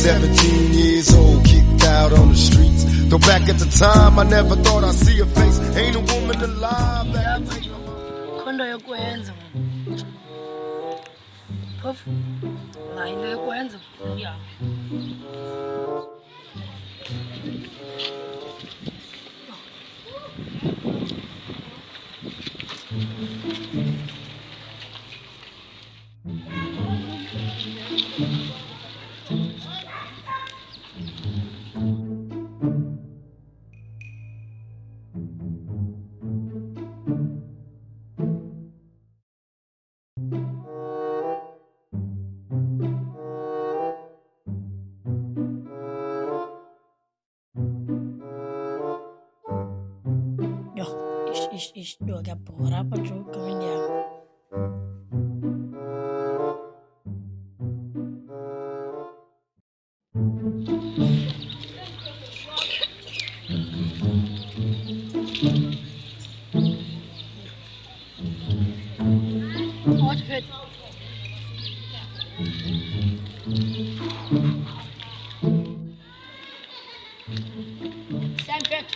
17 years old, kicked out on the streets. Though back at the time, I never thought I'd see a face. Ain't a woman alive that can take Kondo yokwenza phofu la into yokwenza yeah. Isto aqui é porra para jogar caminhar. Pode ver. Sempre.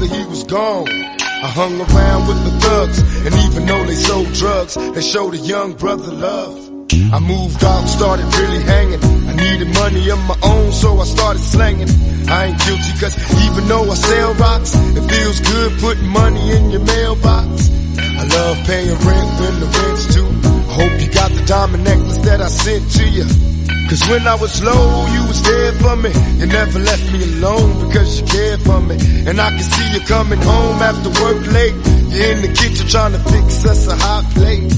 He was gone. I hung around with the thugs, and even though they sold drugs, they showed a young brother love. I moved out and started really hanging. I needed money of my own, so I started slanging. I ain't guilty, cause even though I sell rocks, it feels good putting money in your mailbox. I love paying rent when the rent's due. I hope you got the diamond necklace that I sent to you. Cause when I was low, you was there for me. You never left me alone because you cared for me. And I can see you coming home after work late. You're in the kitchen trying to fix us a hot plate.